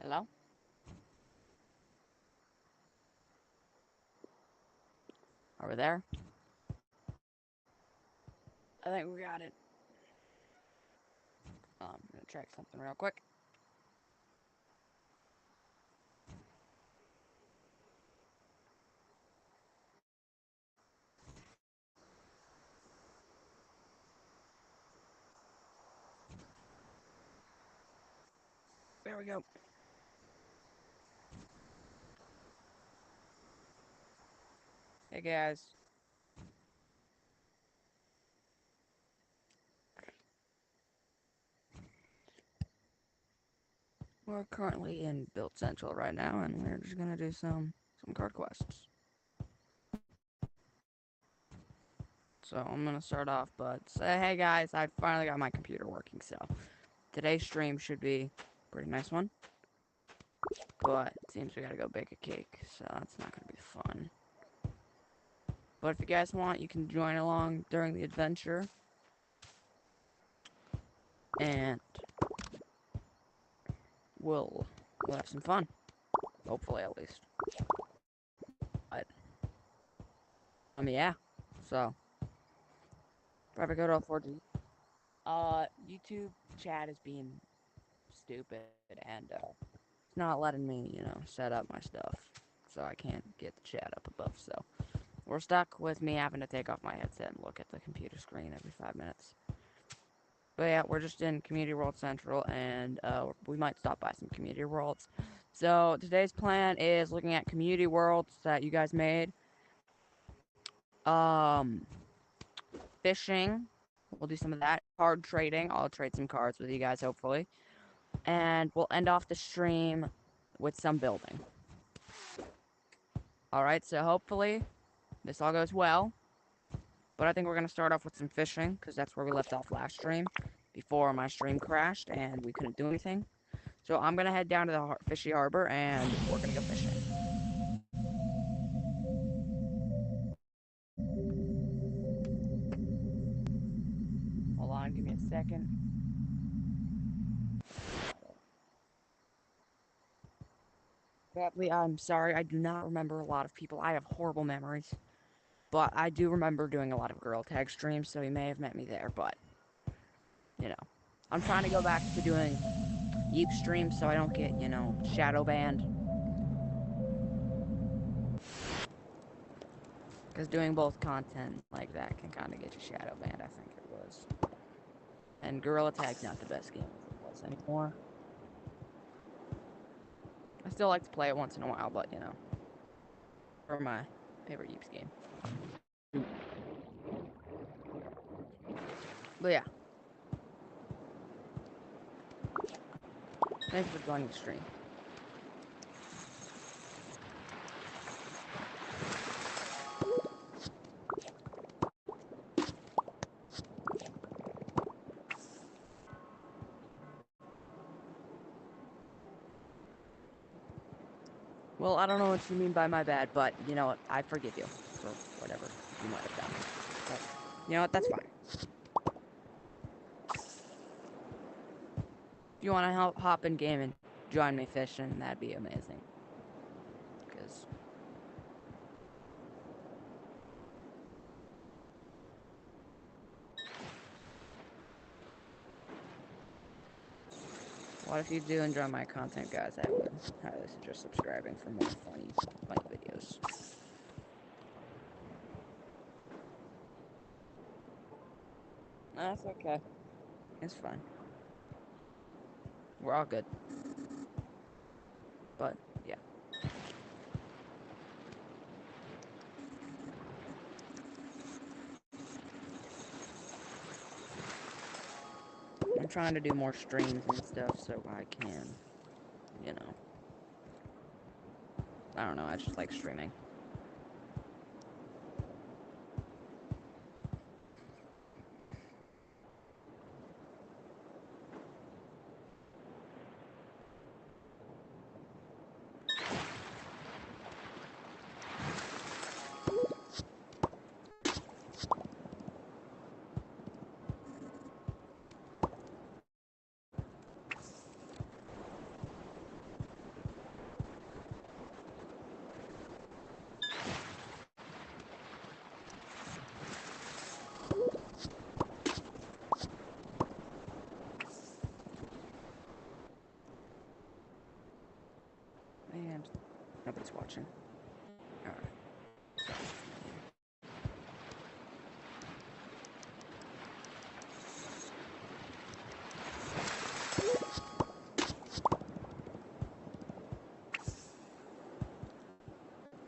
Hello? Are we there? I think we got it. I'm gonna check something real quick. There we go. Hey guys. We're currently in Build Central right now, and we're just gonna do some card quests. So I'm gonna start off, but say, hey guys, I finally got my computer working. So today's stream should be a pretty nice one, but it seems we gotta go bake a cake, so that's not gonna be fun. But if you guys want, you can join along during the adventure, and we'll have some fun. Hopefully, at least. But yeah. So probably go to a 4G. YouTube chat is being stupid, and it's not letting me, set up my stuff, so I can't get the chat up above. So we're stuck with me having to take off my headset and look at the computer screen every 5 minutes. But yeah, we're just in Community World Central, and we might stop by some Community Worlds. So today's plan is looking at Community Worlds that you guys made. Um, Fishing. We'll do some of that. Card trading. I'll trade some cards with you guys, hopefully. And we'll end off the stream with some building. Alright, so hopefully this all goes well. But I think we're going to start off with some fishing, because that's where we left off last stream, before my stream crashed and we couldn't do anything. So I'm going to head down to the fishy harbor, and we're going to go fishing. Hold on, give me a second. Badly, I'm sorry, I do not remember a lot of people. I have horrible memories. But I do remember doing a lot of girl tag streams, so you may have met me there, but, I'm trying to go back to doing Yeeps streams so I don't get, shadow banned. Because doing both content like that can kind of get you shadow banned, I think it was. And Gorilla Tag's not the best game as it was anymore. I still like to play it once in a while, but, for my favorite Yeeps game. But yeah. Thanks for joining the stream. Well, I don't know what you mean by my bad, but you know what? I forgive you for whatever you might have done. But you know what? That's fine. If you want to hop in game and join me fishing, that'd be amazing. Because what if you do enjoy my content, guys? I would highly suggest subscribing for more funny videos. That's okay. It's fine. We're all good. But yeah. I'm trying to do more streams and stuff so I can, I don't know, I just like streaming.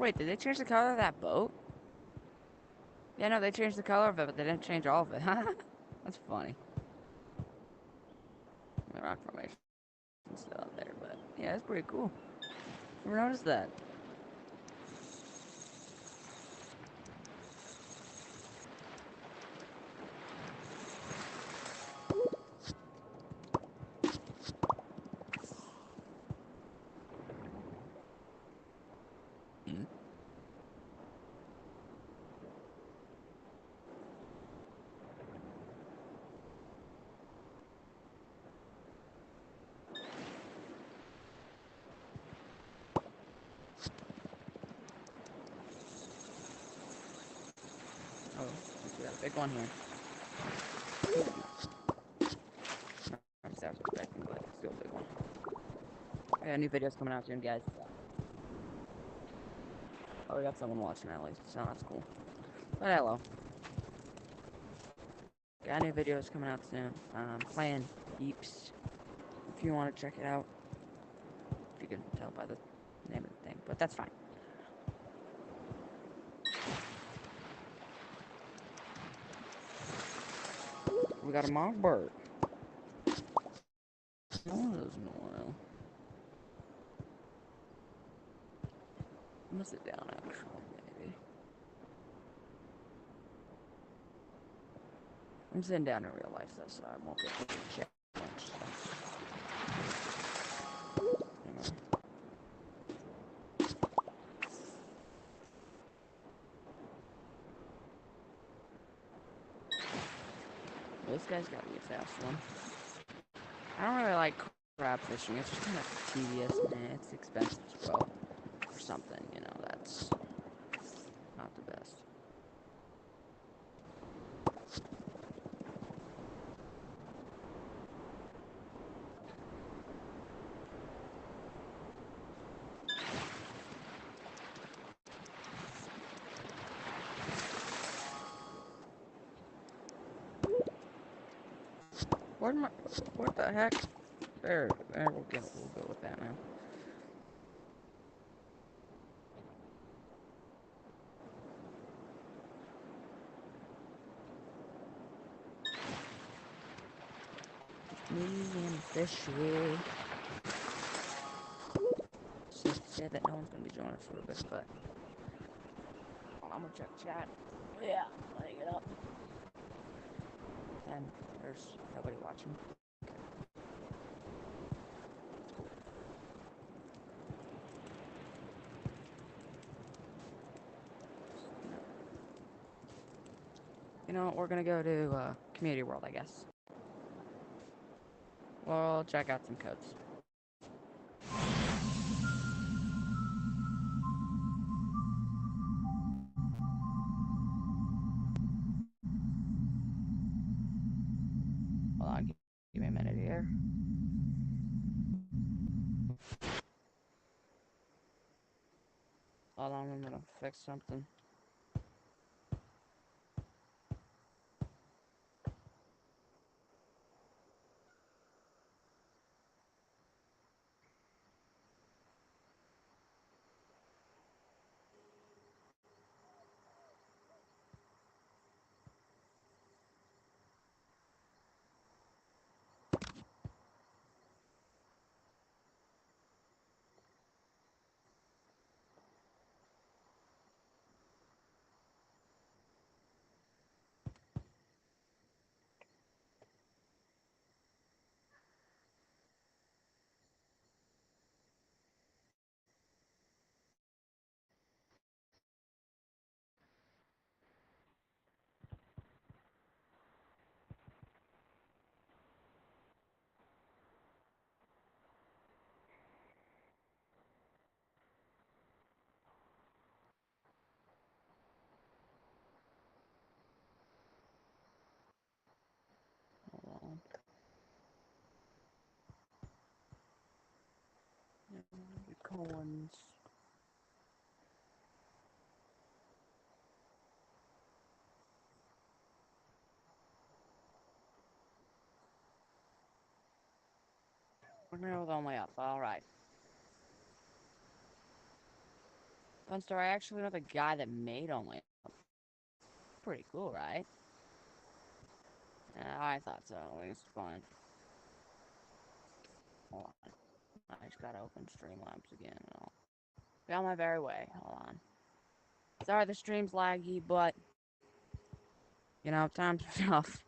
Wait, did they change the color of that boat? Yeah, no, they changed the color of it, but they didn't change all of it. That's funny. The rock formation still out there, but yeah, it's pretty cool. Never noticed that. Oh, we got a big one here. I was expecting, but still a big one. I got new videos coming out soon, guys. Oh, we got someone watching at least, so that's cool. But hello. Got new videos coming out soon. Playing Yeeps. If you want to check it out. If you can tell by the name of the thing, but that's fine. We got a mock bird. No one does in a while. I'm gonna sit down actually, maybe. I'm sitting down in real life though, so I won't get to check much stuff. You know. This guy's gotta be a fast one. I don't really like crab fishing. It's just kind of tedious, man. It's expensive as well. For something, you know, that's not the best. What the heck? There, we'll go with that now. Me and fishy. Safe to say that no one's gonna be joining us for a bit, but I'm gonna check chat. Yeah, letting it up. And there's nobody watching. You know, we're gonna go to Community World, I guess. We'll check out some codes. Hold on, give me a minute here. Hold on, I'm gonna fix something. Hold on. The coins. We're only up. All right. Fun story, I actually know the guy that made Only Up. Pretty cool, right? Yeah, I thought so. At least fun. Hold on. I just gotta open Streamlabs again. I'll be on my very way. Hold on. Sorry the stream's laggy, but you know, times are tough.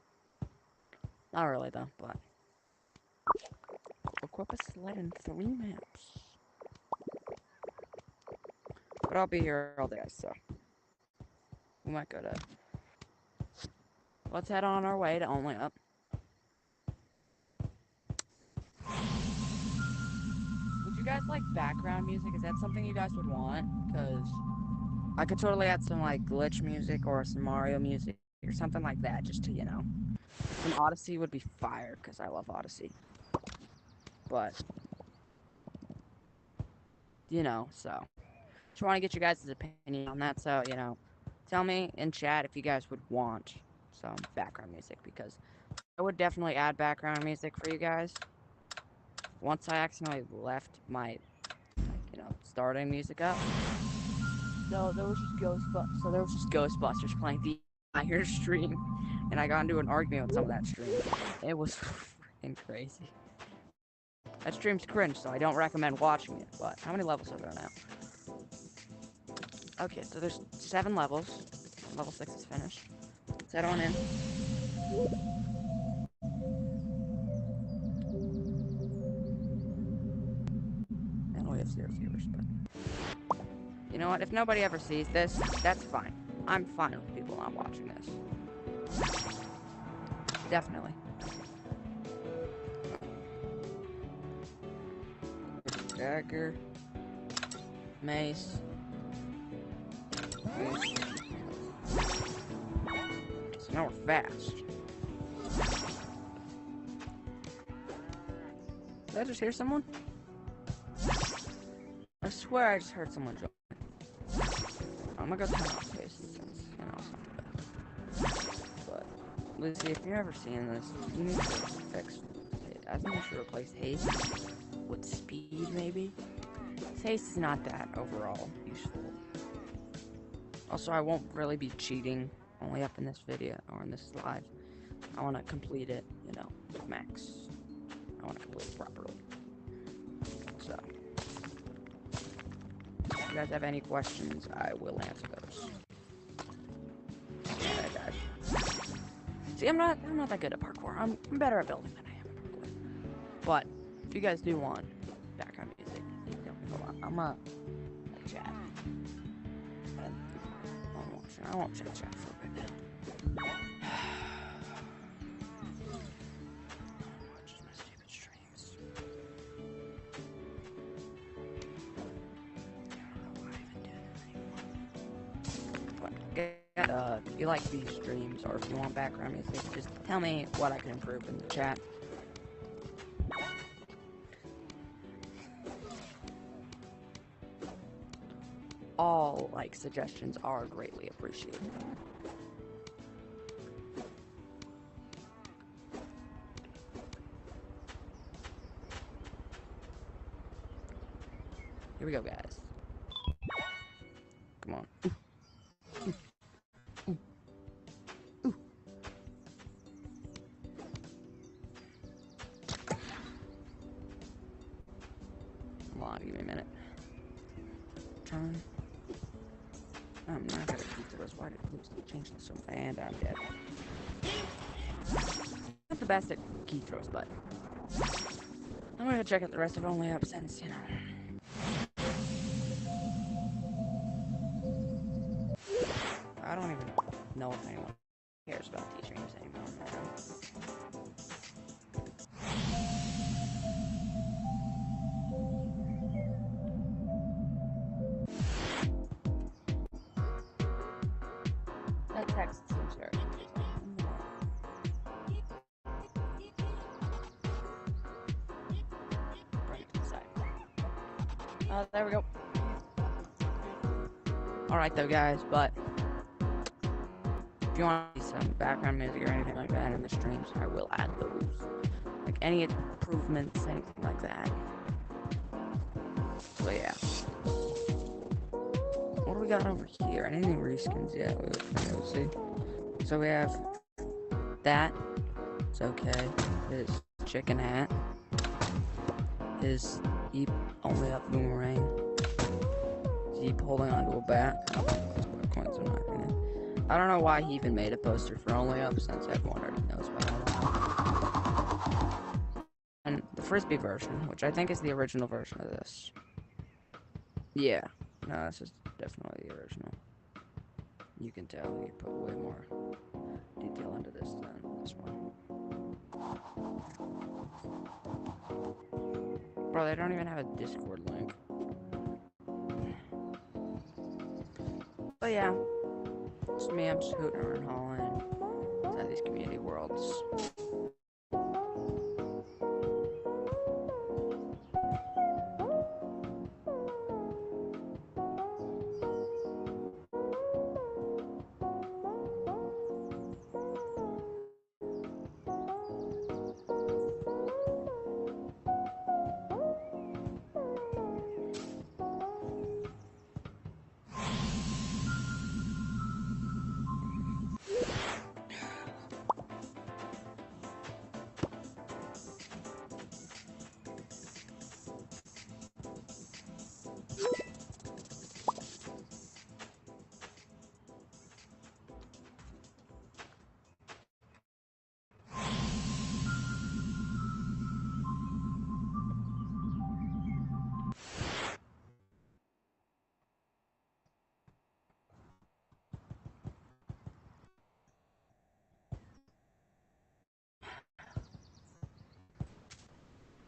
Not really though, but equip a sled in 3 maps. But I'll be here all day, so we might go to. Let's head on our way to Only Up. Would you guys like background music? Is that something you guys would want? Because I could totally add some like glitch music or some Mario music or something like that, just to, you know. Some Odyssey would be fire, because I love Odyssey. But, you know, so. Just want to get you guys' opinion on that, so, you know. Tell me in chat if you guys would want some background music, because I would definitely add background music for you guys. Once I accidentally left my, like, you know, starting music up. So there was just Ghostbusters playing the entire stream, and I got into an argument with some of that stream. It was freaking crazy. That stream's cringe, so I don't recommend watching it. But how many levels are there now? Okay, so there's 7 levels. Level 6 is finished. Let's head on in. And we have 0 viewers, but you know what? If nobody ever sees this, that's fine. I'm fine with people not watching this. Definitely. Dagger. Mace. So now we're fast. Did I just hear someone? I swear I just heard someone jump. I'm gonna go turn off faces since, you know, it's not the best. But, Lucy, if you're ever seeing this, you need to fix it. I think you should replace haste with speed, maybe? Haste is not that overall useful. Also, I won't really be cheating Only Up in this video or in this live. I want to complete it, you know, max. I want to complete it properly. So, if you guys have any questions, I will answer those. Alright, guys. See, I'm not that good at parkour. I'm better at building than I am at parkour. But if you guys do want background music, I'm a chat. I won't chat for a bit. Just my stupid streams. I don't know why I even do this anymore. But if you like these streams or if you want background music, just tell me what I can improve in the chat. All like suggestions are greatly appreciated. Here we go, guys. Come on. Come on, give me a minute. Turn. I'm not gonna keep those. Why did it change this so fast? And I'm dead. Not the best at key throws, but I'm gonna check out the rest of Only Up since, you know. I don't even know if anyone cares about these streams anymore. That text seems very confusing. Bring it to the side. There we go. Alright though, guys, but if you want to see some background music or anything like that in the streams, I will add those. Like any improvements, anything like that. So yeah. we got over here? Anything reskins yet? Let's see. So we have that. It's okay. His chicken hat. His Yeep only up boomerang. Yeep holding onto a bat. Coins are not gonna. I don't know why he even made a poster for only up since everyone already knows about it. And the frisbee version, which I think is the original version of this. Yeah. No, this is definitely the original. You can tell he put way more detail into this than this one. Bro, they don't even have a Discord link. But yeah, it's me, I'm just hooting and hauling inside these community worlds.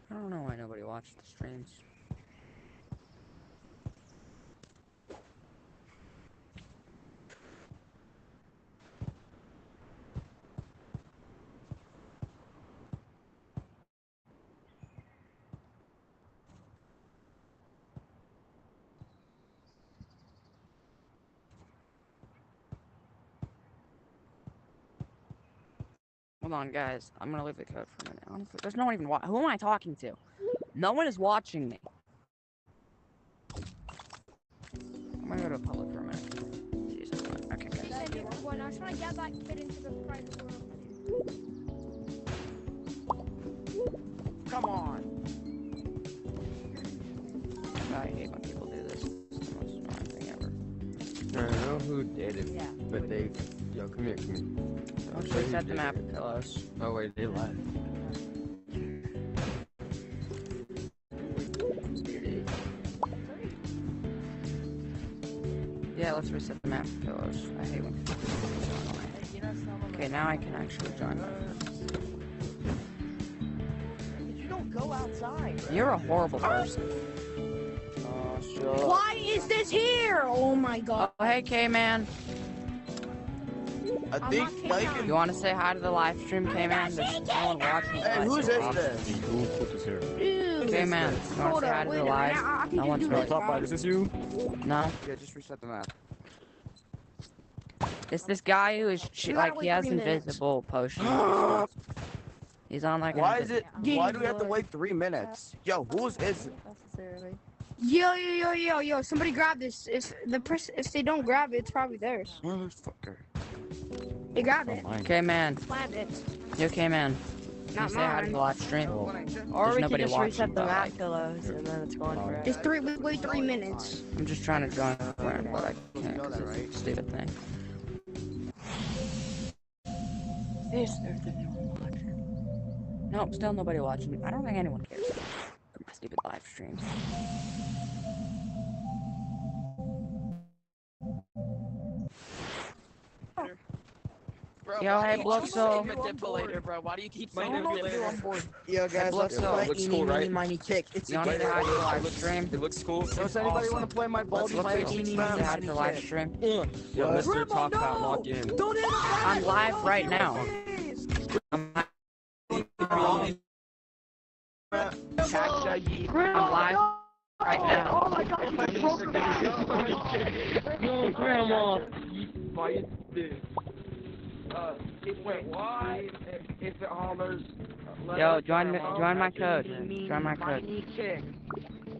I don't know why nobody watched the streams. Hold on, guys. I'm gonna leave the code for a minute. Honestly, there's no one even who am I talking to? No one is watching me. I'm gonna go to a public for a minute. Jesus, okay, guys. I was trying to get that kid into the private room. Come on. I hate when people do this. It's the most annoying thing ever. I know who did it, Yeah. but they... Yo, come here, come here. I'll show you the map of pillows. Oh wait, they lied. Yeah, let's reset the map of pillows. I hate when people do this. Okay, now I can actually join. You don't go outside. You're a horrible person. Oh, sure. Why is this here? Oh my god. Oh, hey, K-Man. I I'm think not kidding. like You want to say hi to the live stream, K-Man? There's no one watching. Hey, who's this then? Who put this here? Dude. K-Man, you want to Hold say hi up, to wait the a minute. live? I can No just one's do really. this, Top bro. is this you? No, Yeah, just reset the map. it's this guy who is You gotta like he wait has 3 minutes. invisible potions. He's on like. Why an is it? Dude. Why do we have to wait 3 minutes? Yo, who's is? Yo, somebody grab this. If they don't grab it, it's probably theirs. Motherfucker. They grab it. K-Man, Grab it. you K-Man. Can you Not say hi to the mine. live stream? Or There's we nobody can just watching, reset the but, map like, pillows and then it's gone forever. It's wait 3 minutes. I'm just trying to join a friend, but I can't know because that, it's right? a stupid thing. Is there anyone watching? Nope, still nobody watching. I don't think anyone cares about my stupid live streams. Bro, Yo, why hey, do you Bluxo. keep manipulator, bro? Why do you keep saying Manipulator. manipulator? Yo, guys, let's Bluxo. play Looks eeny, cool, meeny, right? miny, kick. It's You a want to game. say hi to the live stream? It looks cool. Does anybody want to play my baldy Let's play play eeny, say meeny, hi to the miny, live kick? stream. Yo, Mr. Tophat, log in. Don't hit him, I'm live right now. I'm live right now. Oh my god, you broke Yo, Grandma. Wait, why? If it hollers. Yo, join my code. Join my code.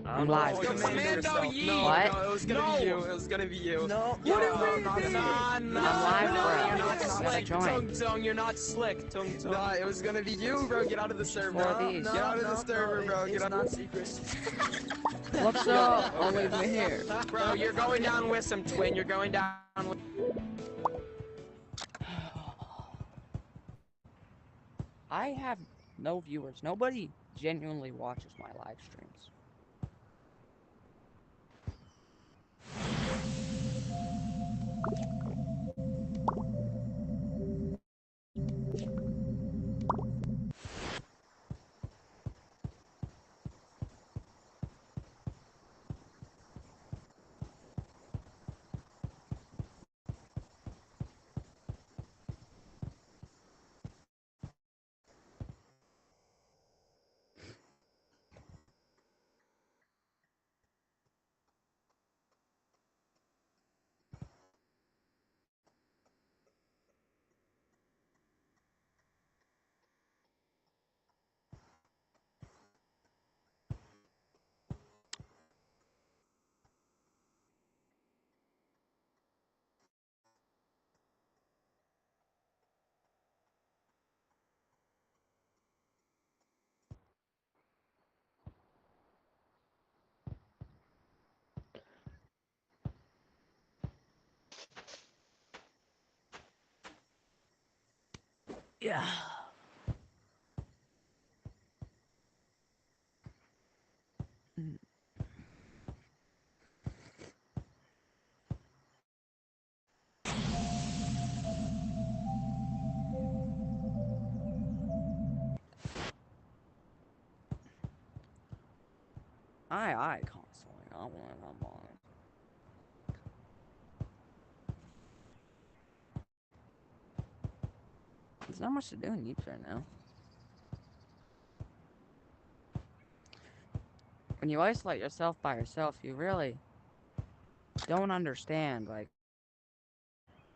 I'm live. Yo, Commando Yeeps. What? No, it was gonna be you. It was gonna be you. No. Yo, What do no, you no, mean? no, I'm live, no, bro. you're not I gotta slick. join. Tung, you're not slick. Tung. Nah, it was gonna be you, bro. Get out of the server. For these. Get out of the server, bro. Get It's out. not secret. What's up? I'll leave me here. Bro, you're going down with some twin. You're going down with... I have no viewers. Nobody genuinely watches my live streams. Yeah. I constantly. I want. I'm on. There's not much to do in Yeeps right now. When you isolate yourself by yourself, you really don't understand. Like,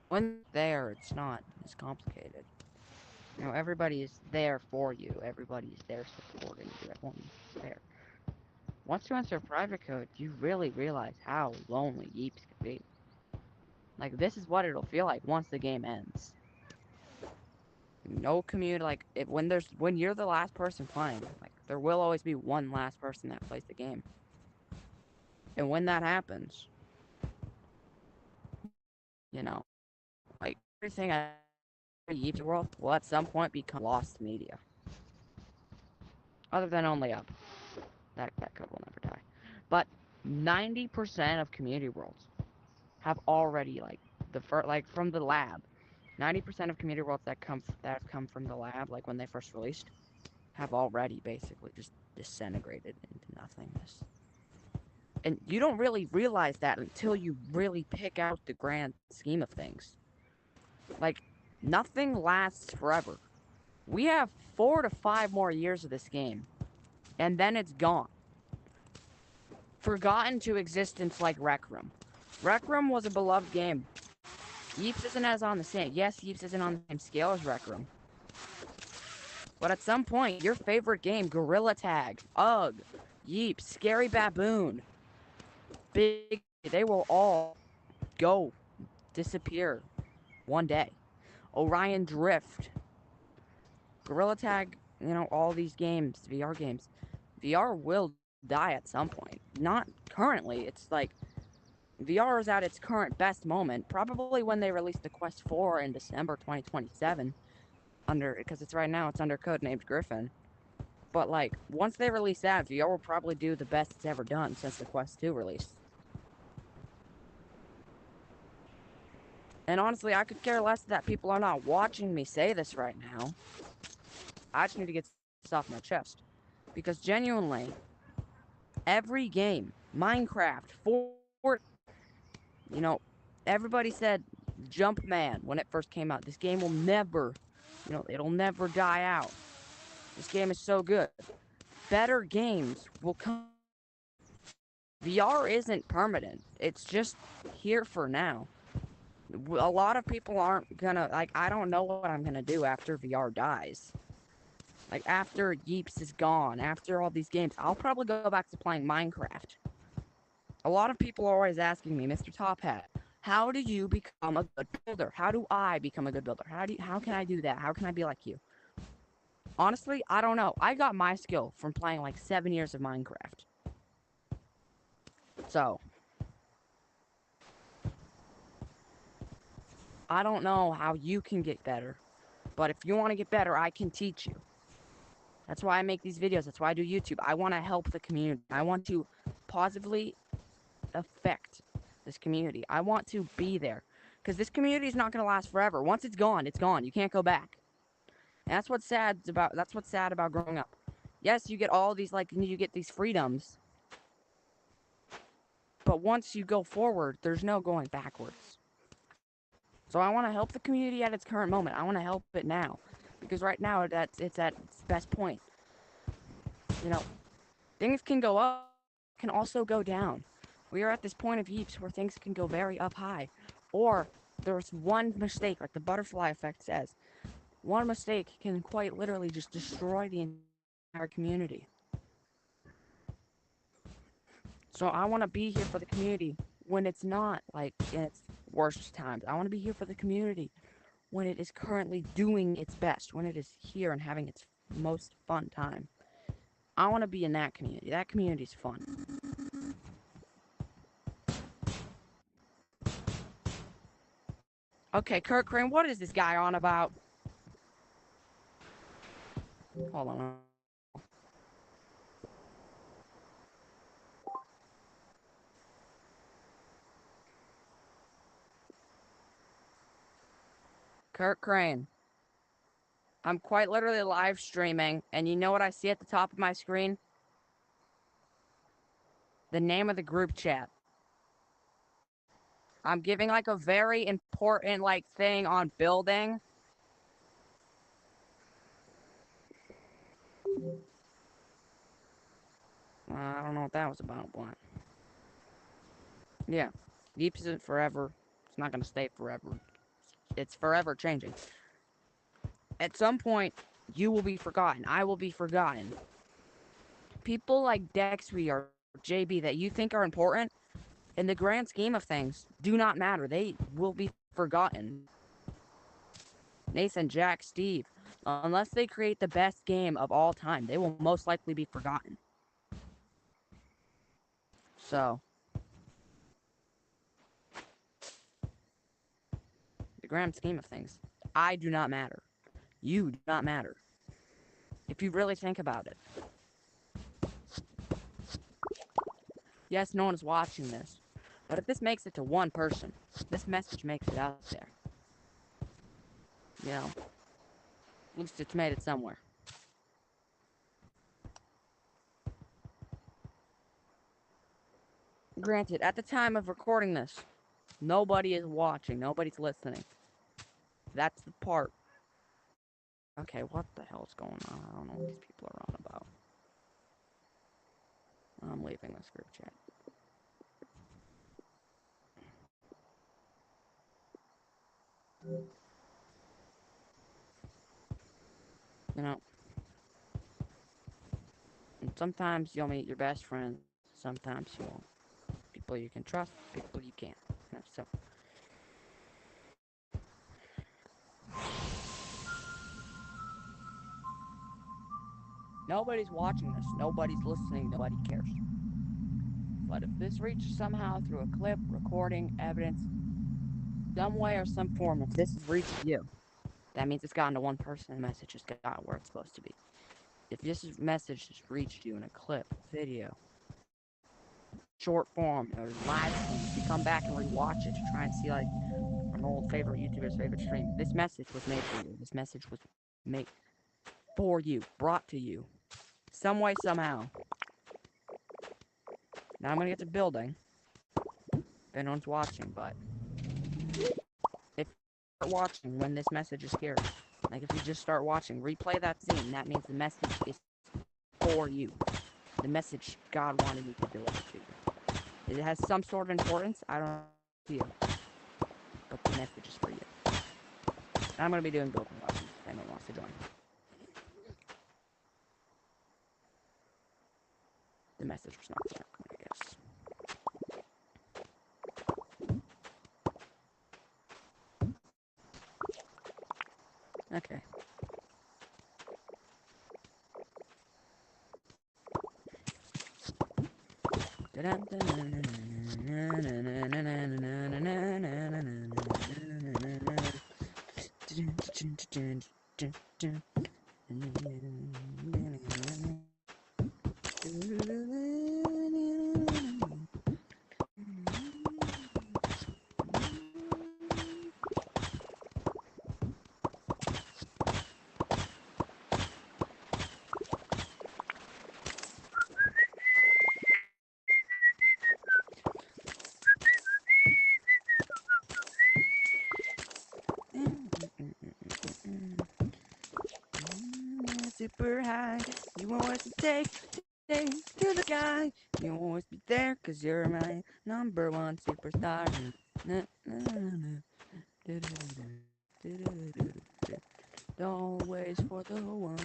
when there, it's not as complicated. You know, everybody's there for you. Everybody's there supporting you. Everyone's there. Once you enter private code, you really realize how lonely Yeeps can be. Like, this is what it'll feel like once the game ends. No community, like, when you're the last person playing, like, there will always be one last person that plays the game. And when that happens, you know, like, everything I Yeeps world will at some point become lost media. Other than only up. That code will never die. But 90% of community worlds have already, like, from the lab. 90% of community worlds that have come from the lab, like when they first released, have already basically just disintegrated into nothingness. And you don't really realize that until you really pick out the grand scheme of things. Like, nothing lasts forever. We have 4 to 5 more years of this game, and then it's gone. Forgotten to existence like Rec Room. Rec Room was a beloved game. Yeeps isn't as on the same. Yes, Yeeps isn't on the same scale as Rec Room. But at some point, your favorite game, Gorilla Tag, Ugh, Yeeps, Scary Baboon, Big, they will all go, disappear one day. Orion Drift, Gorilla Tag, you know, all these games, VR games. VR will die at some point. Not currently. It's like VR is at its current best moment, probably when they release the Quest 4 in December 2027. Because it's right now, it's under codenamed Griffin. But like, once they release that, VR will probably do the best it's ever done since the Quest 2 release. And honestly, I could care less that people are not watching me say this right now. I just need to get this off my chest. Because genuinely, every game, Minecraft, Fortnite, you know, everybody said Jumpman when it first came out. This game will never, you know, it'll never die out. This game is so good. Better games will come. VR isn't permanent. It's just here for now. A lot of people aren't gonna, like, I don't know what I'm gonna do after VR dies. Like, after Yeeps is gone, after all these games, I'll probably go back to playing Minecraft. A lot of people are always asking me, Mr. Tophat, how do you become a good builder? How do I become a good builder? How can I do that? How can I be like you? Honestly, I don't know. I got my skill from playing like 7 years of Minecraft. So, I don't know how you can get better. But if you want to get better, I can teach you. That's why I make these videos. That's why I do YouTube. I want to help the community. I want to positively affect this community. I want to be there. Because this community is not going to last forever. Once it's gone, it's gone. You can't go back. And that's what's sad about growing up. Yes, you get all these, like, you get these freedoms. But once you go forward, there's no going backwards. So I want to help the community at its current moment. I want to help it now. Because right now, it's at its best point. You know, things can go up, can also go down. We are at this point of Yeeps where things can go very up high. Or there's one mistake, like the butterfly effect says. One mistake can quite literally just destroy the entire community. So I want to be here for the community when it's not, like, in its worst times. I want to be here for the community when it is currently doing its best, when it is here and having its most fun time. I want to be in that community. That community's fun. Okay, Kurt Crane, what is this guy on about? Hold on. Kurt Crane. I'm quite literally live streaming, and you know what I see at the top of my screen? The name of the group chat. I'm giving, like, a very important, like, thing on building. I don't know what that was about, but... yeah. Yeeps isn't forever. It's not gonna stay forever. It's forever changing. At some point, you will be forgotten. I will be forgotten. People like Dexby or JB that you think are important, in the grand scheme of things, do not matter. They will be forgotten. Nathan, Jack, Steve, unless they create the best game of all time, they will most likely be forgotten. So, the grand scheme of things, I do not matter. You do not matter. If you really think about it. Yes, no one is watching this. But if this makes it to one person, this message makes it out there. You know, at least it's made it somewhere. Granted, at the time of recording this, nobody is watching, nobody's listening. That's the part. Okay, what the hell's going on? I don't know what these people are on about. I'm leaving this group chat. You know, and sometimes you'll meet your best friends, sometimes you won't. People you can trust, people you can't. You know, so nobody's watching this, nobody's listening, nobody cares. But if this reaches somehow through a clip, recording, evidence, some way or some form, if this has reached you, that means it's gotten to one person and the message has got where it's supposed to be. If this message has reached you in a clip, video, short form, or live stream, if you come back and rewatch it to try and see, like, an old favorite YouTuber's favorite stream, this message was made for you. This message was made for you, brought to you, some way, somehow. Now I'm gonna get to building. If anyone's watching, but if you're watching when this message is here, like if you just start watching, replay that scene, that means the message is for you. The message God wanted me to deliver to you. It has some sort of importance, I don't know to you, but the message is for you. And I'm gonna be doing building lessons if anyone wants to join. The message was not there, I guess. Okay. Super high, you always take to the sky. You always be there, cause you're my number one superstar. Na, na, na, na. Don't wait for the one,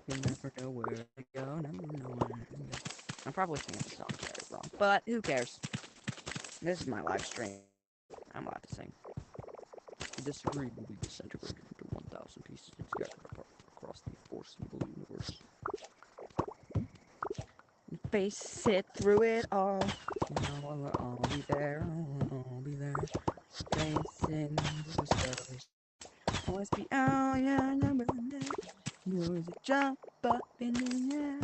you never know where to go. Number one. I'm probably singing the song very wrong, but who cares? This is my live stream. I'm allowed to sing. If you disagree, will be disintegrated into 1,000 pieces and scattered apart across the foreseeable universe. Face it through it all. You know I'll all be there. I'll be there. Facing the stars. Always be oh yeah, number one. You always jump up in the air.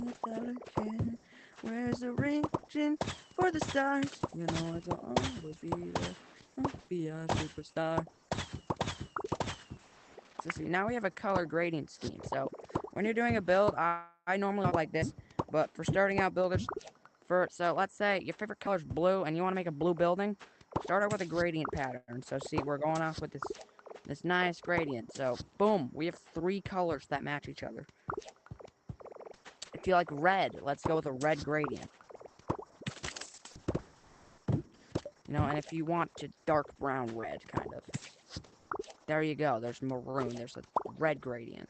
Without a care. Where's the reaching for the stars? You know I'll always be there. I'll be a superstar. So see, now we have a color gradient scheme. So when you're doing a build, I normally like this, but for starting out builders, so let's say your favorite color is blue and you want to make a blue building, start out with a gradient pattern. So see, we're going off with this nice gradient. So boom, we have 3 colors that match each other. If you like red, let's go with a red gradient. You know, and if you want to dark brown red, kind of. There you go, there's maroon, there's a red gradient.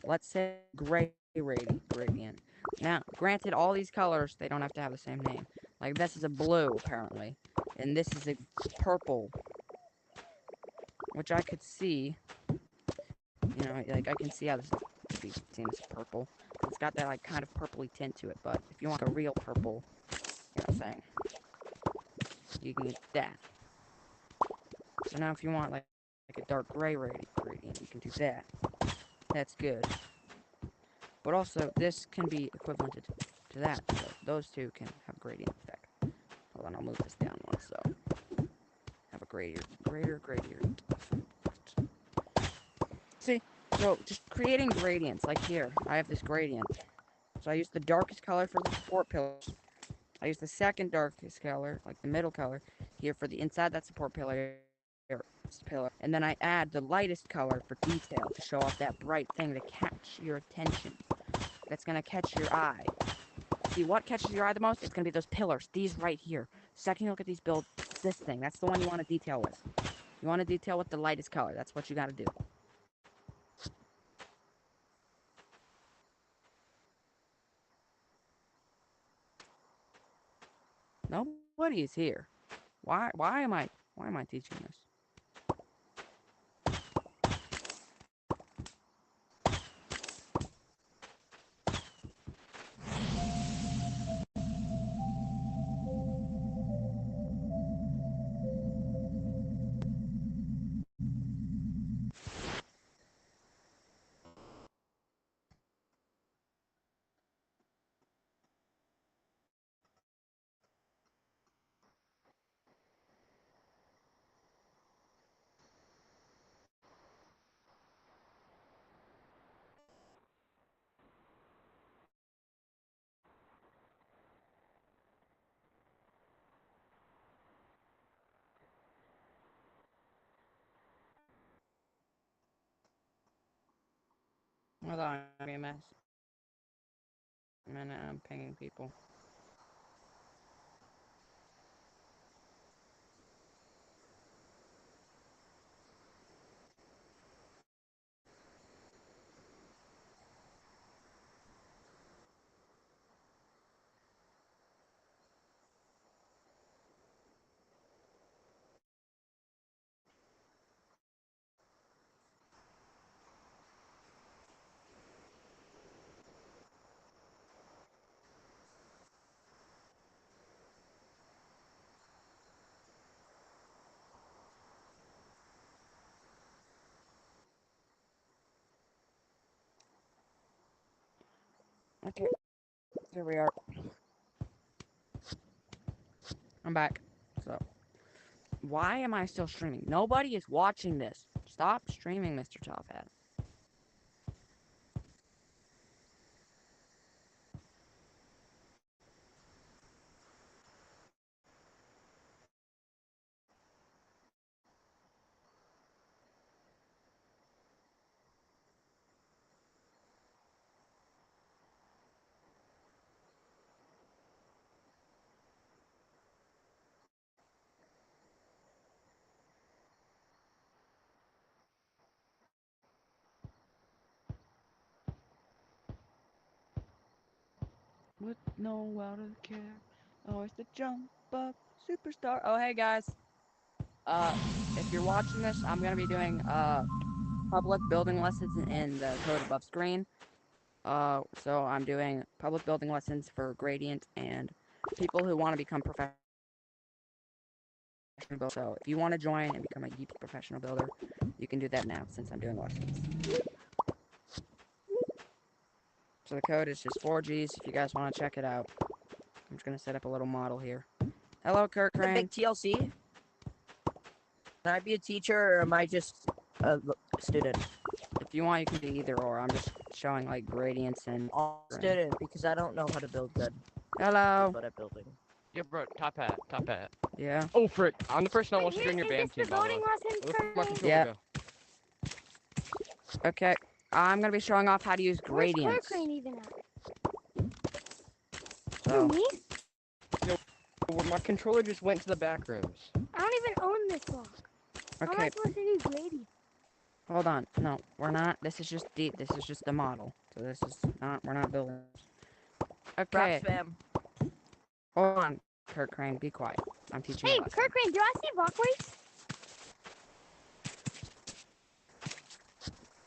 Let's say gray gradient. Now, granted, all these colors, they don't have to have the same name. Like, this is a blue, apparently. And this is a purple. Which I could see. You know, like, I can see how this could be seen as purple. It's got that, like, kind of purpley tint to it. But if you want a real purple, you know what I'm saying, you can get that. So now if you want, like a dark gray gradient, you can do that. That's good. But also, this can be equivalented to that. So those two can have a gradient effect. Hold on, I'll move this down one, so have a gradient. See, so just creating gradients, like here, I have this gradient. So I use the darkest color for the support pillars. I use the second darkest color, like the middle color, here for the inside that support pillar. And then I add the lightest color for detail to show off that bright thing to catch your attention. That's gonna catch your eye. See, what catches your eye the most? It's gonna be those pillars, these right here. Second you look at these builds, this thing, that's the one you want to detail with. You want to detail with the lightest color, that's what you gotta do. Nobody is here. Why am I teaching this? Hold on, give me a mess. A minute, I'm pinging people. Okay, here we are. I'm back. So, why am I still streaming? Nobody is watching this. Stop streaming, Mr.Tophat. With no out of care. Oh, it's the jump up superstar. Oh, hey guys. Uh, if you're watching this, I'm gonna be doing public building lessons in the code above screen. So I'm doing public building lessons for Gradient and people who want to become professional builders. So if you want to join and become a Yeeps professional builder, you can do that now since I'm doing lessons. So the code is just 4Gs if you guys want to check it out. I'm just gonna set up a little model here. Hello, Kurt The Crane. big TLC? Can I be a teacher or am I just a student? If you want, you can be either or. I'm just showing like gradients and. Student, because I don't know how to build good. Hello. But at building. Yeah, bro, top hat, top hat. Yeah. Oh, frick. I'm the person that wants to Here, join your is BAM this the team, by the way. voting lessons Where the fuck my for me? controller Yeah. go? Okay. I'm gonna be showing off how to use Where's gradients. Crane even at? So, Me? Well, my controller just went to the back rooms. I don't even own this block. How am I okay, supposed to do gradient? hold on. No, we're not. This is just deep. This is just the model. So this is not. We're not building. Okay. Rap spam. Hold on, Kurt Crane. Be quiet. I'm teaching Hey, you a lesson. Crane, do I see walkways?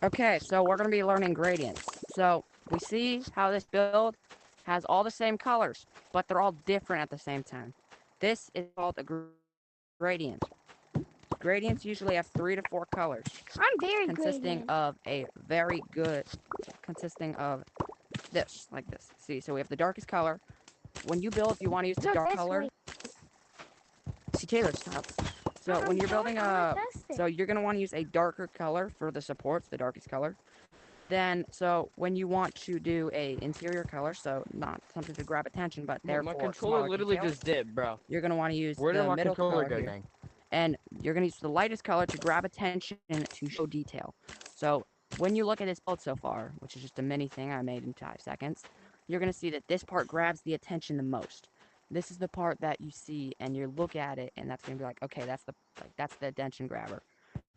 Okay, so we're gonna be learning gradients. So we see how this build has all the same colors, but they're all different at the same time. This is called a gradient. Gradients usually have 3 to 4 colors, I'm very consisting gradient. of consisting of this, like this. See, so we have the darkest color. When you build, you want to use the So dark this color. way. See, Taylor, stop. So when you're building a, test so you're gonna want to use a darker color for the supports, the darkest color. Then, so when you want to do a interior color, so not something to grab attention, but My therefore controller smaller literally details, just dipped, bro. you're gonna want to use Where did the my middle controller color go, here. gang? And you're going to use the lightest color to grab attention to show detail. So when you look at this build so far, which is just a mini thing I made in 5 seconds, you're going to see that this part grabs the attention the most. This is the part that you see and you look at it and that's going to be like, okay, that's the attention grabber.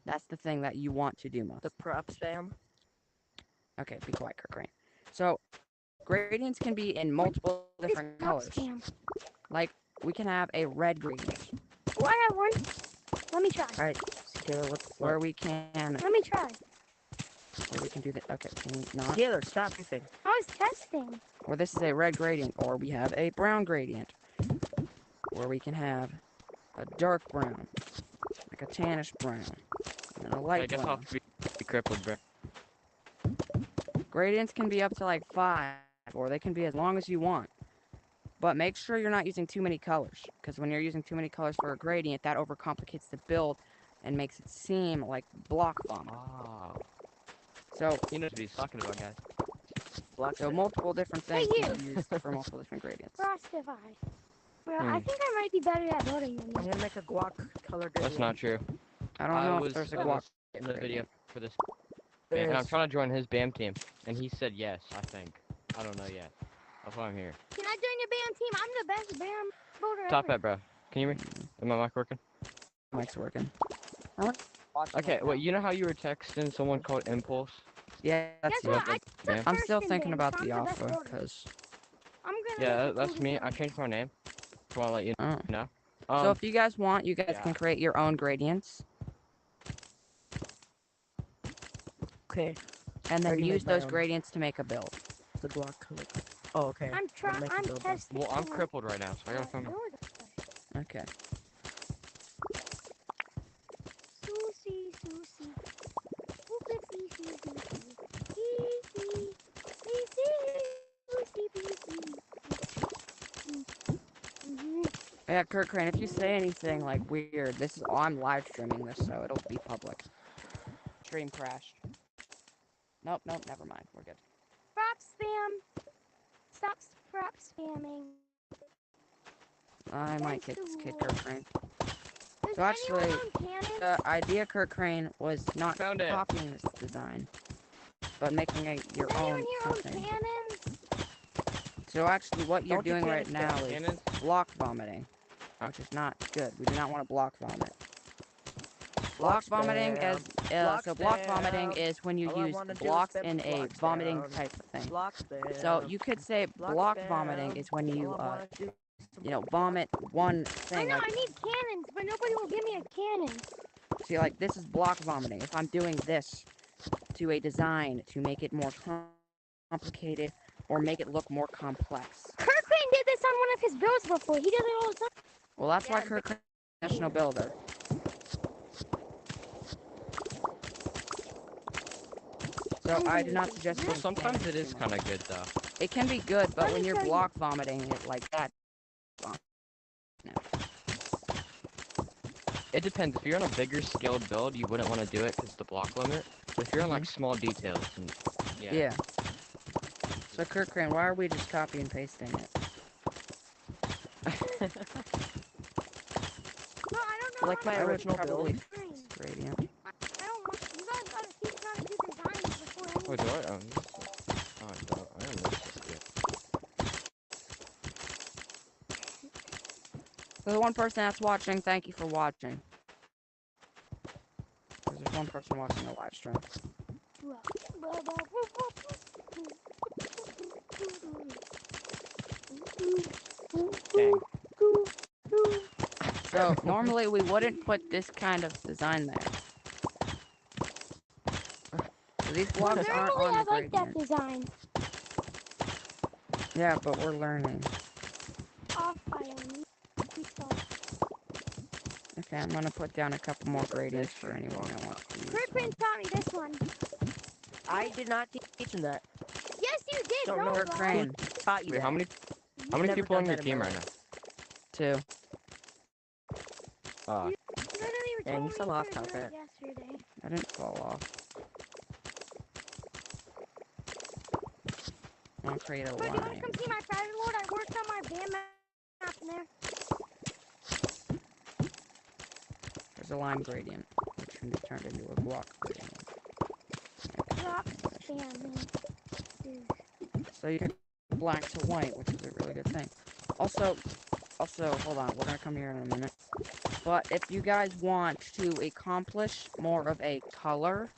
That's the thing that you want to do most. The prop spam. Okay, be quiet, Kurt Crane. So gradients can be in multiple different colors. Like we can have a red gradient. Oh, I have one. Let me try. Alright, see, Taylor, what's Where we can Let me try. do that. Okay, can we not? Taylor, stop goofing. I was testing. Or this is a red gradient, or we have a brown gradient, where we can have a dark brown, like a tannish brown, and a I light guess I'll brown. be crippled, bro. Gradients can be up to like 5, or they can be as long as you want. But make sure you're not using too many colors, because when you're using too many colors for a gradient, that overcomplicates the build and makes it seem like block vomit. Oh. So, You know what he's talking about, guys. Block so spam. multiple different things Hey, can be used for multiple different gradients. Frostify. Bro, Hmm. I think I might be better at building than I'm you. gonna make a guac color gradient. That's not true. I don't know if there's a I guac was in the video gradient. for this, There and I'm is. trying to join his BAM team, and he said yes, I think. I don't know yet. That's why I'm here. Can I join your BAM team? I'm the best BAM builder Top ever. hat, bro. Can you hear me? Am my mic working? Mic's working. I want to watch it Okay, right wait, now. you know how you were texting someone called Impulse? Yeah, that's Guess you. what? I Like, took yeah. I'm first still in thinking BAM, about so the I'm the best offer, builder. because... I'm gonna Yeah, make a that's cool me. I design. changed my name. Just want to let you Oh. know. So if you guys want, you guys yeah. can create your own gradients, Okay, and then Already made use my those own. gradients to make a build. the guac color. Oh, okay. I'm trying. make a I'm build then. testing. Well, I'm crippled right now, so I gotta find my... Okay. Susie, Susie. Susie, Susie, Susie. Yeah, Kurt Crane, if you say anything like weird, this is I'm live streaming this, so it'll be public. Stream crashed. Nope, nope, never mind. We're good. Prop spam. Stop prop spamming. I might Against the kid rules. Kurt Crane. Does So actually, anyone own cannons? the idea Kurt Crane was not Found it. copying this design, but making your Does own anyone here own something. cannons? So actually, what you're Don't you doing right can't now stand is Cannons? block vomiting, which is not good. We do not want to block vomit. Block vomiting spam. is Block so block vomiting spam. is when you All I use wanna do is blocks spam in the a blocks vomiting down. type of thing. Block spam. So you could say block vomiting spam. is when you All I wanna do is some vomit one I thing. know, Like I need cannons, but nobody will give me a cannon. see, like this is block vomiting. If I'm doing this to a design to make it more complicated or make it look more complex. Kurt Crane did this on one of his builds before. He does it all the time. Well, that's why Yeah, Kurt Crane is a professional builder. So I do not suggest Well, doing sometimes cannons it too is much. kind of good though. It can be good, but Let when me you're show you. block vomiting it like that, It depends. If you're on a bigger scale build, you wouldn't want to do it because the block limit. But if you're on like small details, and yeah. So Kurt Crane, why are we just copy and pasting it? No, I don't know Like how my to I would original probably build. Crane. gradient. I don't want. You guys gotta teach me how to do designs before Oh, anything. do I own this? Oh, I don't. I own this yet. So the one person that's watching, thank you for watching. There's one person watching the live stream. Dang. So normally we wouldn't put this kind of design there. So these Well, blocks aren't normally on I the like that gradient. design. Yeah, but we're learning. Off island. Okay, I'm gonna put down a couple more gradients for anyone that wants to use Kurt one. Crane taught me this one. I did not teach him that. Yes, you did. Don't Don't know Kurt lie. Crane, Taught you Wait, that. how many Never people done on your that in team my right life. now? 2. Ah, Literally were Dang, telling you me fell off, to do it Tophat. yesterday. I didn't fall off. I'll create a But do you want to line. come see my private lord? I worked on my band map in there. There's a line gradient, which can be turned into a block gradient. Rock spamming. So you can black to white, which is a really good thing. Also, hold on, we're gonna come here in a minute. But if you guys want to accomplish more of a color,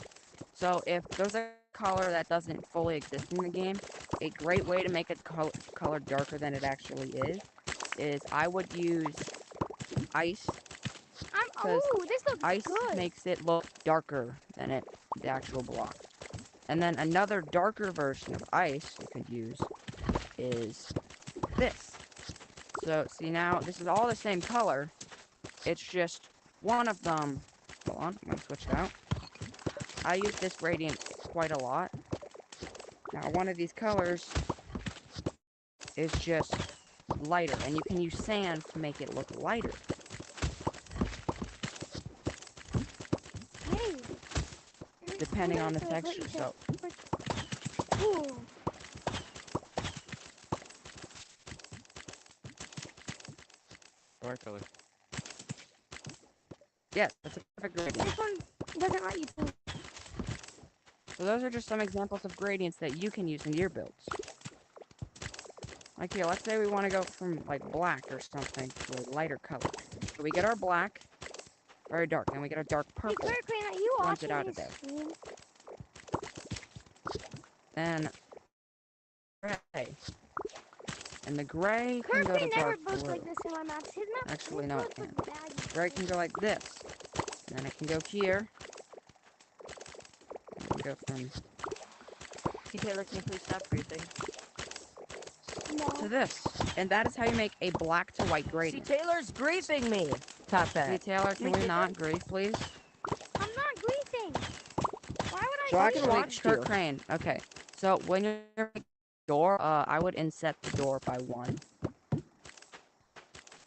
so if there's a color that doesn't fully exist in the game, a great way to make a color darker than it actually is I would use ice. Because Oh, this looks ice good. makes it look darker than the actual block. And then another darker version of ice you could use is this. So see now, this is all the same color. It's just one of them. Hold on, I'm gonna switch it out. I use this gradient quite a lot. Now one of these colors is just lighter, and you can use sand to make it look lighter. Hey. Depending on the texture. So Ooh. dark color. yes, that's a perfect gradient. This one doesn't let you do. So those are just some examples of gradients that you can use in your builds. Like here, let's say we want to go from like black or something to a lighter color. So we get our black, very dark, and we get a dark Hey, purple. Kurt Crane, are you Runs it watching out my of there. stream? Then gray. And the gray can Kurt go to Crane never dark builds blue. like this in my maps. His map Actually, his no, it builds can't. look bad. Gray can go like this. And then it can go here. And it can go from See, Taylor, can you please stop breathing? to No. this. And that is how you make a black to white See, gradient. Taylor's griefing me. Top Hey hat. Taylor, can we not grief, please? I'm not griefing. Why would So I can grief? actually, watch Kurt you. Crane. Okay, so when you're making a door, I would inset the door by 1.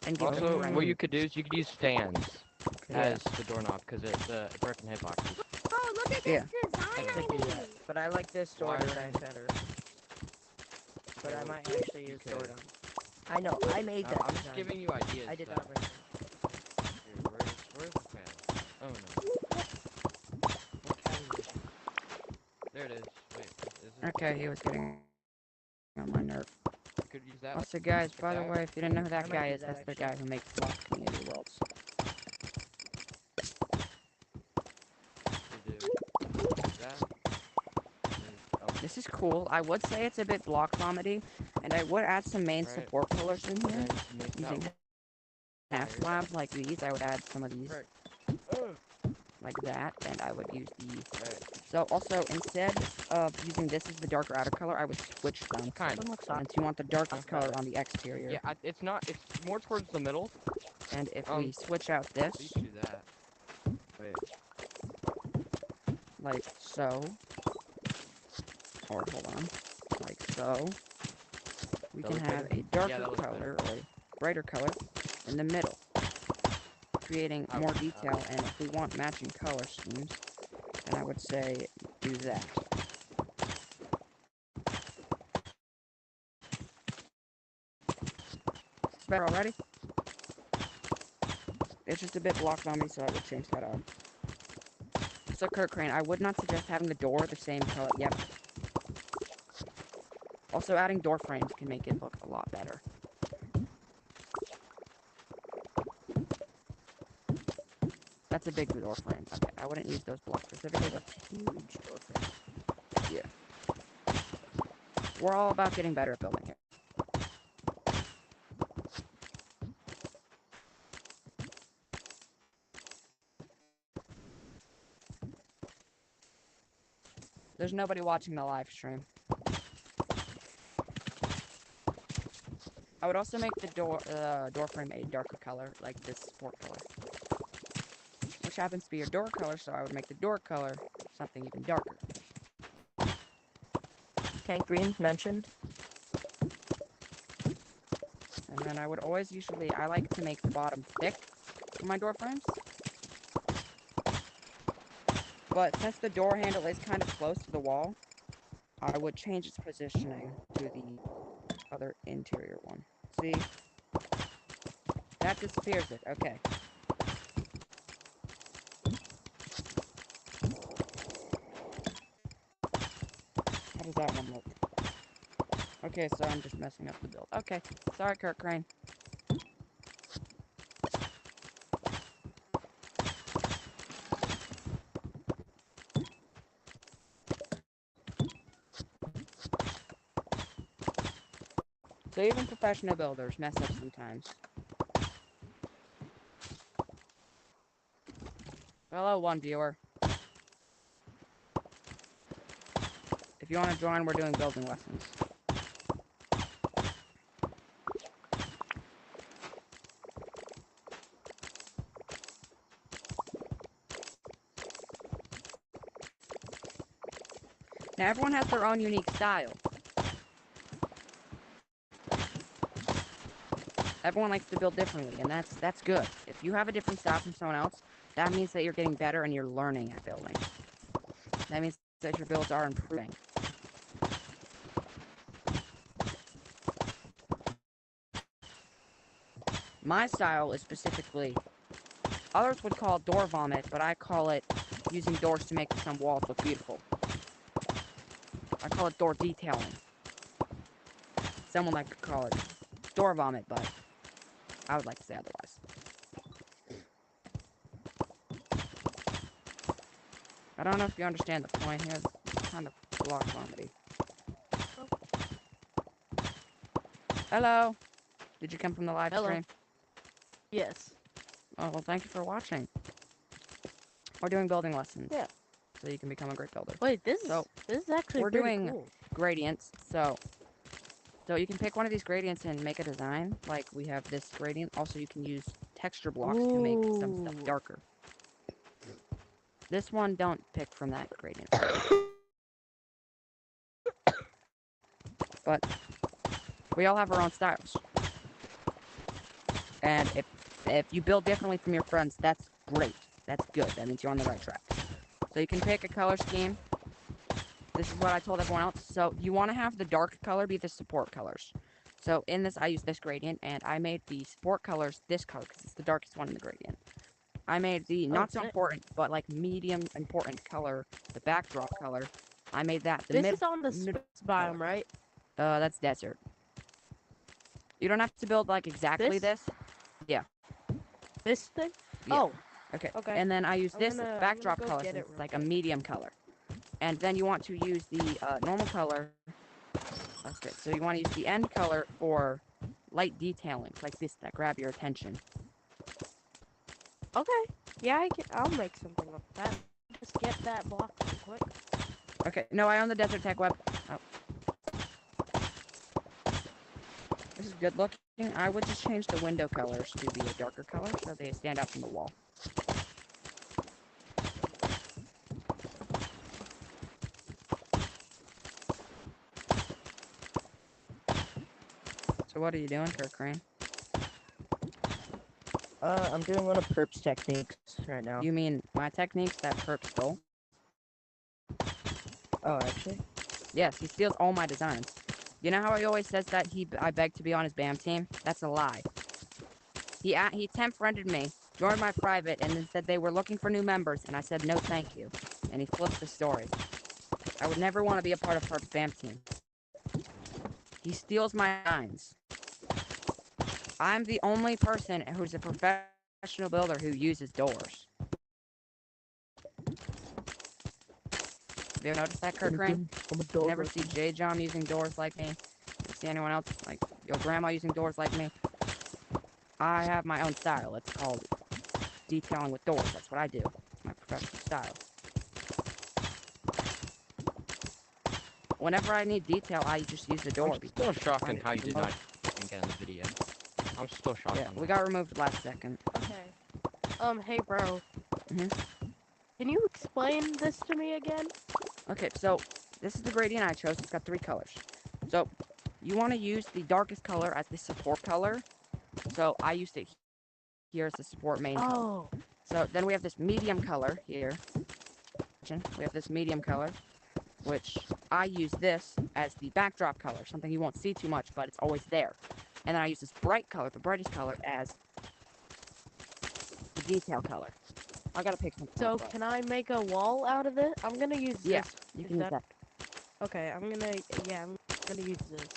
and give Also, them what you frame. could do is you could use stands Yeah. as the doorknob because it's broken hitboxes. Oh, look at Yeah. this design I I Could do that. made. But I like this door Wiring. design better. But I might actually use door could. down. I know, I made that I'm just design. giving you ideas. I did though. not bring it. Here, where's the fan? Oh no. What category? There it is. Wait, is it? Okay, he was getting on my nerve. You could use that. Also, guys, like by the that. way, if you didn't know who I that might guy do is, that, that's the actually. guy who makes block community worlds. You do that. Oh, This is cool. I would say it's a bit block vomity, and I would add some main Right. support pillars in here. and then make Using that half slabs like these, I would add some of these Right. like that, and I would use these. Right. So also, instead of using this as the darker outer color, I would switch them. Kind Doesn't look So soft. since you want the darkest Better. color on the exterior, Yeah, it's not. It's more towards the middle. and if we switch out At this, least do that. Wait. like so, or hold on, like so, we That can look have better? a darker Yeah, that looks color or a brighter color in the middle, creating I more would- detail. And if we want matching color schemes, then I would say do that. It's better already. It's just a bit blocked on me, so I would change that up. So Kurt Crane, I would not suggest having the door the same color. Yep. Also, adding door frames can make it look a lot better. That's a big door frame. Okay, I wouldn't use those blocks specifically, but Huge door frame. we're all about getting better at building here. There's nobody watching the live stream. I would also make the door frame a darker color, like this support color, which happens to be your door color. So I would make the door color something even darker. Tank green mentioned. And then I would always I like to make the bottom thick for my door frames. But since the door handle is kind of close to the wall, I would change its positioning to the other interior one. See? That disappears it. Okay. How does that one look? Okay, so I'm just messing up the build. Okay. Sorry, Kurt Crane. So even professional builders mess up sometimes. Hello, one viewer. If you want to join, we're doing building lessons. Now, everyone has their own unique style. Everyone likes to build differently, and that's good. If you have a different style from someone else, that means that you're getting better and you're learning at building. That means that your builds are improving. My style is specifically, others would call it door vomit, but I call it using doors to make some walls look beautiful. I call it door detailing. Someone like to call it door vomit, but I would like to say otherwise. I don't know if you understand the point here. It's kind of block vomity. Hello. Did you come from the live Hello. stream? Yes. Oh, well, thank you for watching. We're doing building lessons. Yeah. So you can become a great builder. Wait, this So, is actually we're pretty doing cool. gradients. So you can pick one of these gradients and make a design. Like we have this gradient. Also, you can use texture blocks to make some stuff Ooh. darker. This one, don't pick from that gradient. But we all have our own styles. And if you build differently from your friends, that's great. That's good. That means you're on the right track. So you can pick a color scheme. This is what I told everyone else. So you want to have the dark color be the support colors. So in this, I use this gradient, and I made the support colors this color because it's the darkest one in the gradient. I made the not so sick. important, but like medium important color, the backdrop color. I made that the This mid. is on the mid space biome, right? that's desert. You don't have to build like exactly This? this. Yeah. This thing? Yeah. Oh, Okay. okay. And then I use this I'm gonna backdrop go color get since it it's real like a quick. medium color. And then you want to use the normal color. That's good. So you want to use the end color for light detailing, like this, that grab your attention. Okay. Yeah, I'll make something like that. Just get that block real quick. Okay. No, I own the Desert Tech Web. Oh. This is good looking. I would just change the window colors to be a darker color so they stand out from the wall. So what are you doing, Kirk Crane? I'm doing one of Perp's techniques right now. You mean my techniques that Perk stole? Oh, actually? Yes, he steals all my designs. You know how he always says that I begged to be on his BAM team? That's a lie. He temp friended me, joined my private, and then said they were looking for new members, and I said no thank you. And he flipped the story. I would never want to be a part of Perp's BAM team. He steals my designs. I'm the only person who's a professional builder who uses doors. Have you ever noticed that, Kirk Crane? I'm a You dog. never see J. John using doors like me. You see anyone else, like your grandma using doors like me? I have my own style. It's called detailing with doors. That's what I do. It's my professional style. Whenever I need detail, I just use the door. I'm still because I shocked find in it how you did remote. not even get in the video. I'm still shocked Yeah, on we that. got removed last second. Okay. Hey, bro. Mhm. Can you explain this to me again? Okay, so this is the gradient I chose. It's got 3 colors. So you want to use the darkest color as the support color. So I used it here as the support main color. Oh. So then we have this medium color here. We have this medium color, which I use this as the backdrop color, something you won't see too much, but it's always there. And then I use this bright color, the brightest color, as the detail color. I gotta pick something So up. can I make a wall out of it? I'm gonna use Yeah, this. you Is can use that. Okay, I'm gonna use this.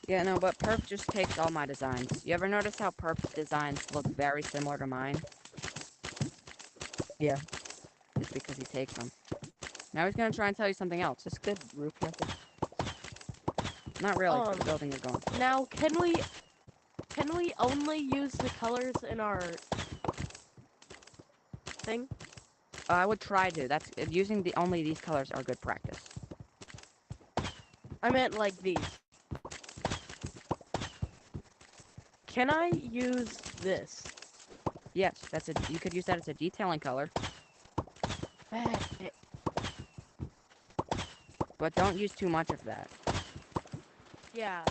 Yeah, no, but Perp just takes all my designs. You ever notice how Perp's designs look very similar to mine? Yeah. It's because he takes them. Now he's gonna try and tell you something else. Is this good roof method? Not really, for the building you're going for. Now can we only use the colors in our thing? I would try to. That's using only these colors are good practice. I meant like these. Can I use this? Yes, you could use that as a detailing color, but don't use too much of that. Yeah.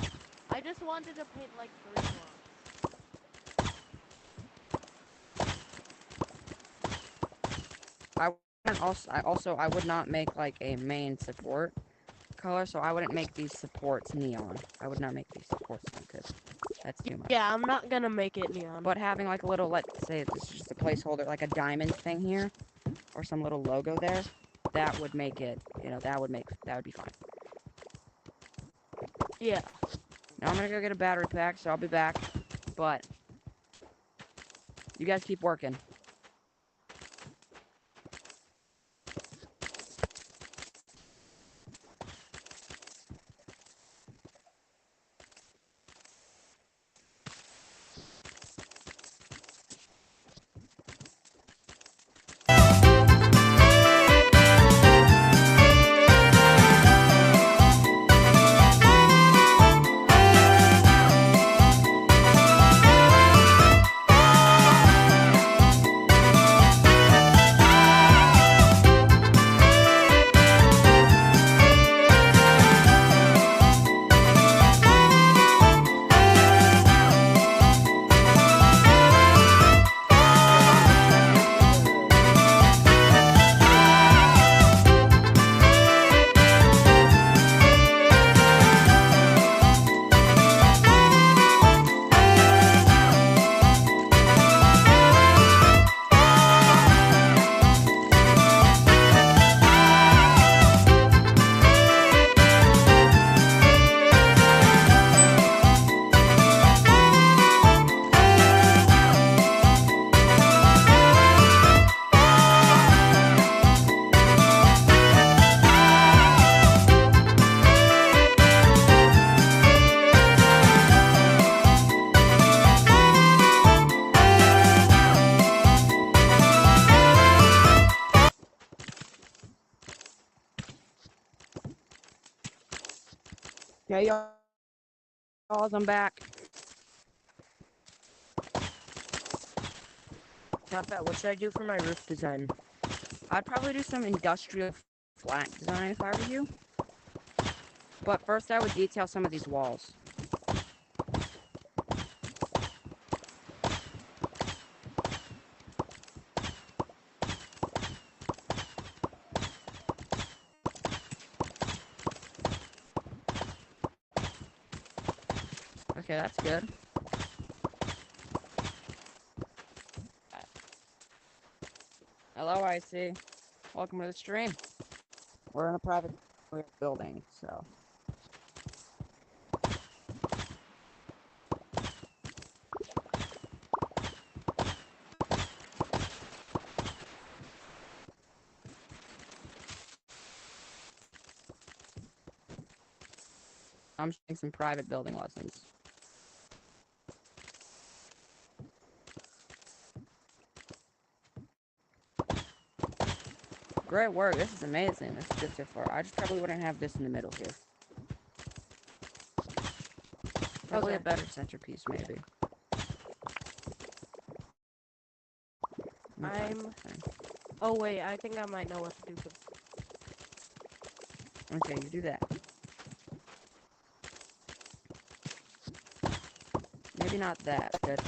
I just wanted to paint like 3 blocks. I would not make like a main support color, so I wouldn't make these supports neon. I would not make these supports because that's too much. Yeah, I'm not gonna make it neon. But having like a little, let's say this is just a placeholder, like a diamond thing here, or some little logo there, that would make it, that would be fine. Yeah. Now I'm gonna go get a battery pack, so I'll be back. But you guys keep working. Yeah, y'all, I'm back. Tophat, what should I do for my roof design? I'd probably do some industrial flat design if I were you. But first, I would detail some of these walls. Okay, that's good. Hello, IC. Welcome to the stream. We're in a private building, so. I'm taking some private building lessons. Great work. This is amazing. This is good so far. I just probably wouldn't have this in the middle here. Probably a Okay. better centerpiece, maybe. I'm. Oh wait, I think I might know what's stupid. Okay, you do that. Maybe not that, but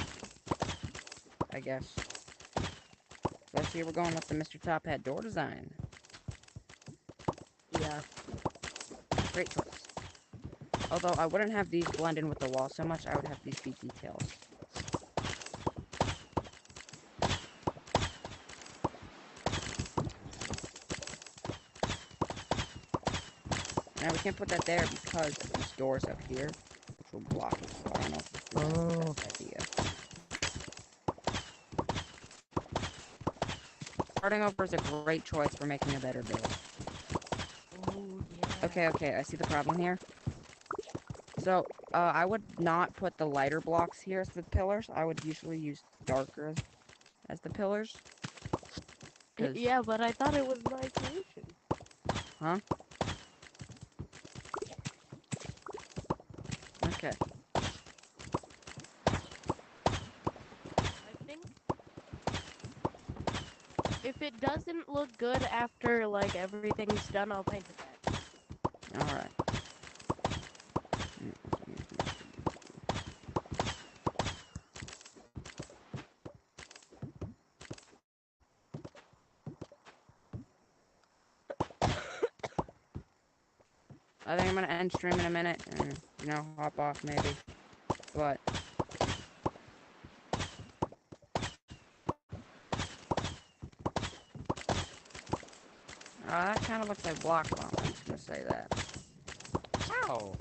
I guess. Let's see, we're going with the Mr.Tophat door design. Yeah. Great choice. Although I wouldn't have these blend in with the wall so much, I would have these be details. Now we can't put that there because these doors up here, which will block it. So I don't know if this is the best idea. Starting over is a great choice for making a better build. Oh yeah. Okay, I see the problem here. So, I would not put the lighter blocks here as the pillars. I would usually use darker as the pillars. Yeah, but I thought it was my creation. Huh? Okay. I think if it doesn't look good after like everything's done, I'll paint it back. Alright. I think I'm gonna end stream in a minute and, hop off maybe. But that kind of looks like block bomb. I'm just gonna say that. How?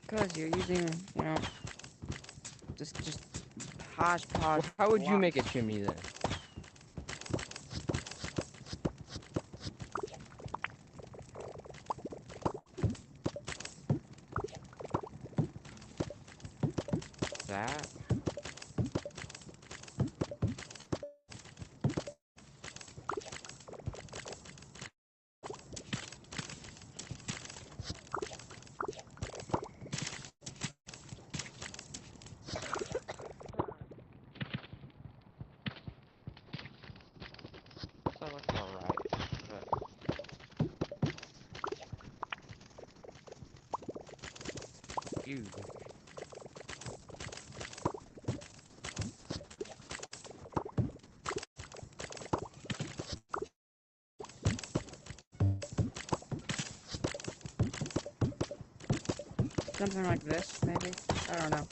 Because you're using, just hodgepodge Well, how would you make a blocks. chimney then? That? That looks alright, but... Dude. Something like this, maybe? I don't know.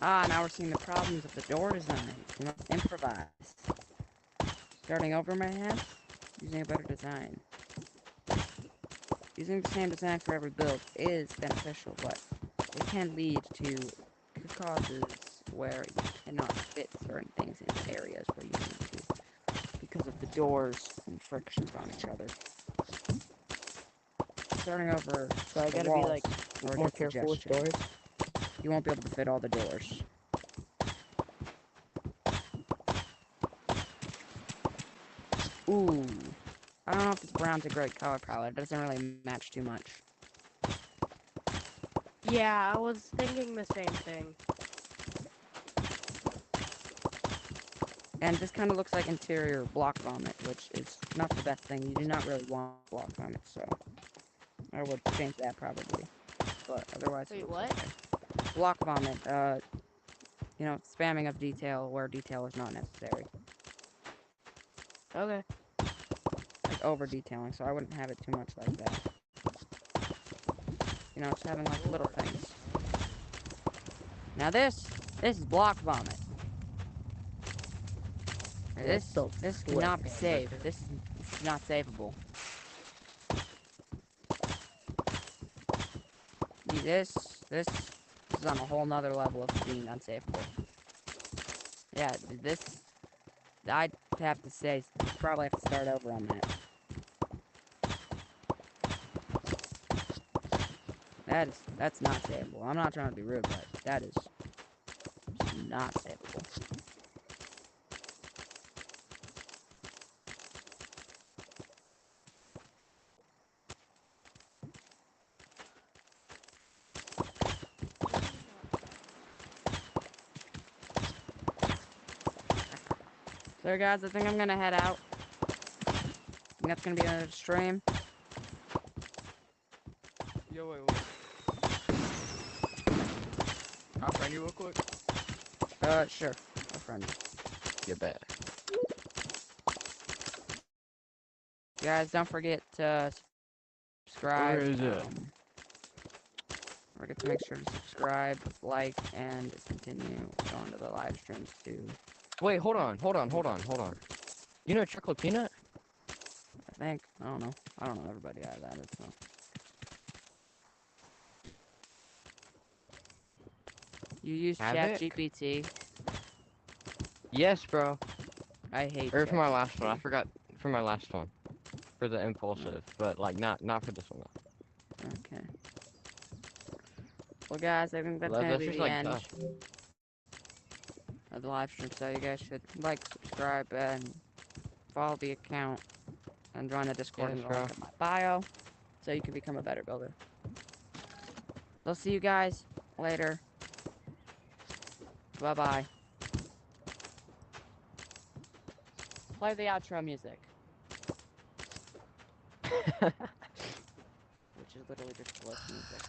Ah, now we're seeing the problems of the door design. We must improvise. Starting over, my hands, using a better design. Using the same design for every build is beneficial, but it can lead to causes where you cannot fit certain things into areas where you need to because of the doors and frictions on each other. Starting over So I the gotta be walls like or a more good careful with suggestion. doors. You won't be able to fit all the doors. Ooh. I don't know if this brown's a great color palette. It doesn't really match too much. Yeah, I was thinking the same thing. And this kind of looks like interior block vomit, which is not the best thing. You do not really want block vomit, so I would change that probably. But otherwise, it Wait, looks what? okay. Block vomit, you know, spamming of detail where detail is not necessary. Okay. Like over detailing, so I wouldn't have it too much like that. You know, just having like little things. Now this is block vomit. This cannot be saved. This is not savable. This is on a whole nother level of being unsavable. Yeah, this I'd have to say probably have to start over on that. That's not savable. I'm not trying to be rude, but that is not savable. So guys, I think I'm gonna head out. And that's gonna be another stream. Yo, wait. I'll friend you real quick. Sure. A friend. Get back. Guys, don't forget to subscribe. Where is it? Don't forget to make sure to subscribe, like, and continue going to the live streams too. Wait, hold on. You know Chocolate Peanut? I think. I don't know. I don't know everybody out of that. So. You use Havoc? ChatGPT. Yes, bro. I hate Or for my last ChatGPT. one. I forgot for my last one. For the impulsive, but like not for this one though. Okay. Well, guys, I think that's Love, gonna that's be just the like end tough. of the live stream. So you guys should like, subscribe, and follow the account, and join the Discord Yes, in the bro. link in my bio, so you can become a better builder. I'll see you guys later. Bye bye. Play the outro music, which is literally just bliss music.